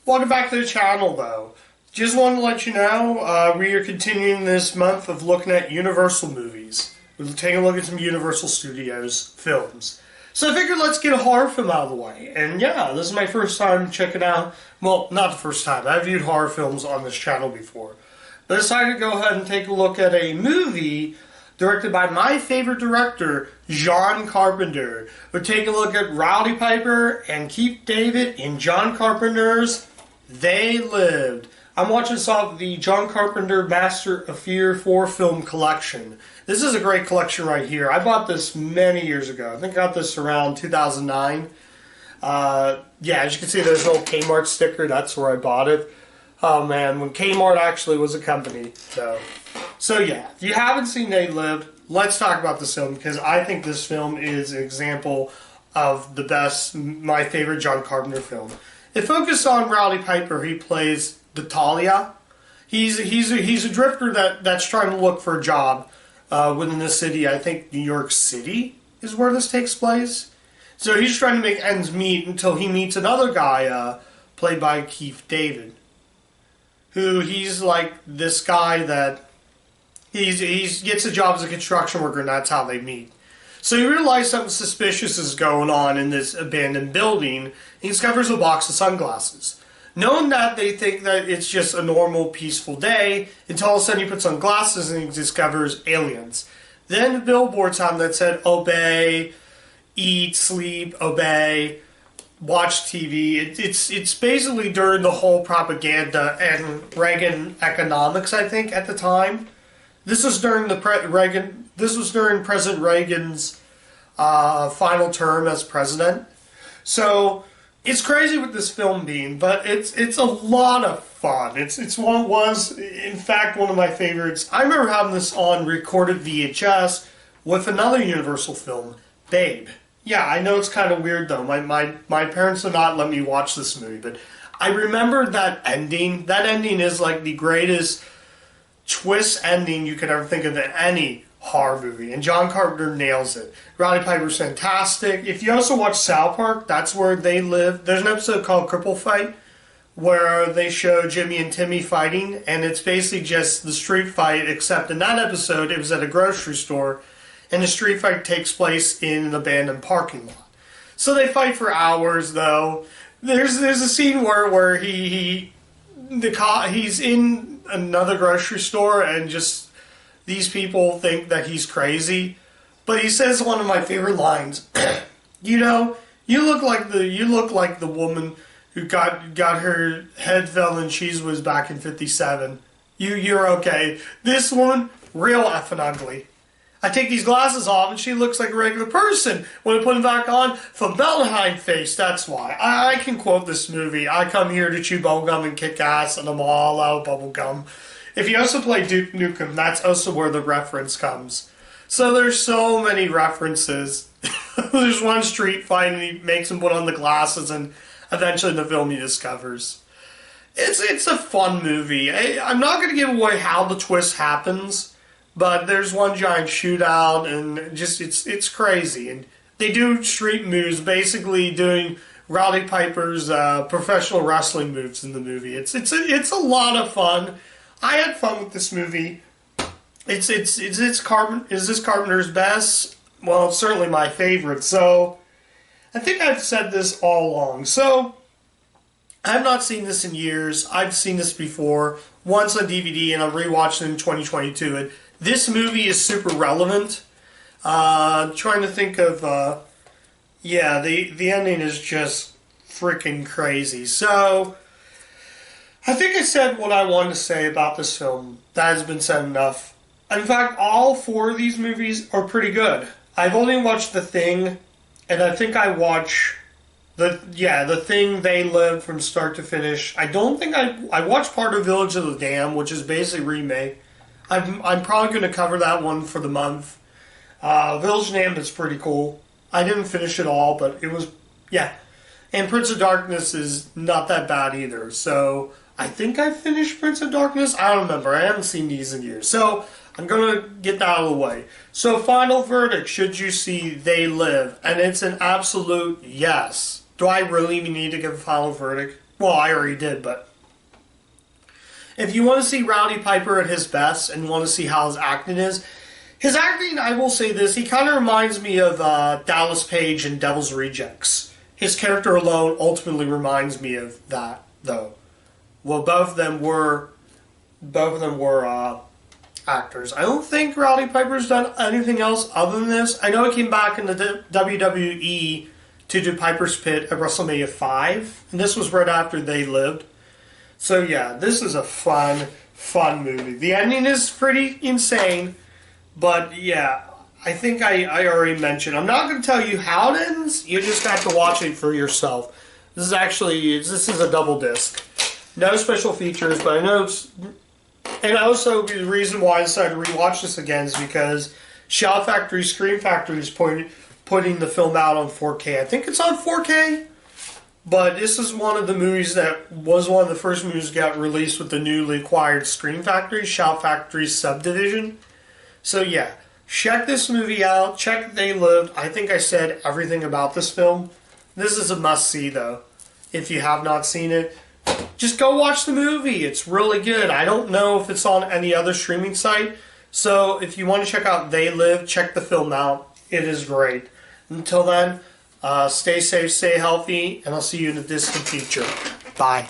Welcome back to the channel, though. Just wanted to let you know, we are continuing this month of looking at Universal movies. We're taking a look at some Universal Studios films. So I figured let's get a horror film out of the way. And yeah, this is my first time checking out, well, not the first time. I've viewed horror films on this channel before. But I decided to go ahead and take a look at a movie directed by my favorite director, John Carpenter. We're taking a look at Roddy Pipper and Keith David in John Carpenter's They Lived. I'm watching this off the John Carpenter Master of Fear 4 film collection. This is a great collection right here. I bought this many years ago. I think I got this around 2009. Yeah, as you can see, there's an old Kmart sticker. That's where I bought it. Oh man, when Kmart actually was a company. So yeah, if you haven't seen They Lived, let's talk about this film because I think this film is an example of the best, my favorite John Carpenter film. It focuses on Roddy Piper. He plays Talia. He's a drifter that's trying to look for a job within the city. I think New York City is where this takes place. So he's trying to make ends meet until he meets another guy played by Keith David, who he's like this guy that he gets a job as a construction worker, and that's how they meet. So he realizes something suspicious is going on in this abandoned building. He discovers a box of sunglasses. Knowing that, they think that it's just a normal, peaceful day, until all of a sudden he puts on glasses and he discovers aliens. Then the billboards on that said, obey, eat, sleep, obey, watch TV. It's basically during the whole propaganda and Reagan economics, I think, at the time. This was during during President Reagan's final term as president. So it's crazy with this film being, but it's a lot of fun. It's was in fact one of my favorites. I remember having this on recorded VHS with another Universal film, Babe. Yeah, I know it's kind of weird though. My parents did not let me watch this movie, but I remember that ending. That ending is like the greatest twist ending you could ever think of in any horror movie, and John Carpenter nails it. Roddy Piper's fantastic. If you also watch South Park, that's where They Live. There's an episode called Cripple Fight where they show Jimmy and Timmy fighting, and it's basically just the street fight, except in that episode it was at a grocery store, and the street fight takes place in an abandoned parking lot. So they fight for hours, though. There's a scene where he's in another grocery store, and just these people think that he's crazy. But he says one of my favorite lines. You know, you look like the woman who got her head fell in cheese whiz back in '57. You're okay. This one, real effing ugly. I take these glasses off and she looks like a regular person. When I put them back on, formaldehyde face, that's why. I can quote this movie. I come here to chew bubblegum and kick ass, and I'm all out of bubblegum. If you also play Duke Nukem, that's also where the reference comes. So there's so many references. There's one street fight and he makes him put on the glasses, and eventually in the film he discovers. It's a fun movie. I'm not going to give away how the twist happens, but there's one giant shootout, and just it's crazy. And they do street moves, basically doing Roddy Piper's professional wrestling moves in the movie. It's a lot of fun. I had fun with this movie. Is this Carpenter's best? Well, it's certainly my favorite. So I think I've said this all along. So I have not seen this in years. I've seen this before, once on DVD, and I'm rewatching it in 2022. And this movie is super relevant. Trying to think of, yeah, the ending is just freaking crazy. So I think I said what I wanted to say about this film. That has been said enough. In fact, all four of these movies are pretty good. I've only watched The Thing, and I think I watch The Thing, They Lived from start to finish. I don't think I watched part of Village of the Damned, which is basically a remake. I'm probably going to cover that one for the month. Village of the Damned is pretty cool. I didn't finish it all, but it was, yeah. And Prince of Darkness is not that bad either. So I think I finished Prince of Darkness. I don't remember. I haven't seen these in years. So I'm going to get that out of the way. So final verdict, should you see They Live? And it's an absolute yes. Do I really need to give a final verdict? Well, I already did, but if you want to see Rowdy Piper at his best and want to see how his acting is, his acting, I will say this, he kind of reminds me of Dallas Page in Devil's Rejects. His character alone ultimately reminds me of that, though. Well, both of them were actors. I don't think Rowdy Piper's done anything else other than this. I know he came back in the WWE to do Piper's Pit at WrestleMania 5, and this was right after They Lived. So yeah, this is a fun movie. The ending is pretty insane, but yeah, I think I already mentioned. I'm not going to tell you how it ends. You just have to watch it for yourself. This is a double disc. No special features, but I know and also the reason why I decided to rewatch this again is because Shout Factory, Scream Factory is putting the film out on 4K. I think it's on 4K, but this is one of the movies that was one of the first movies that got released with the newly acquired Scream Factory, Shout Factory's subdivision. So yeah, check this movie out. Check They Lived. I think I said everything about this film. This is a must-see, though. If you have not seen it, just go watch the movie. It's really good. I don't know if it's on any other streaming site. So if you want to check out They Live, check the film out. It is great. Until then, stay safe, stay healthy, and I'll see you in the distant future. Bye.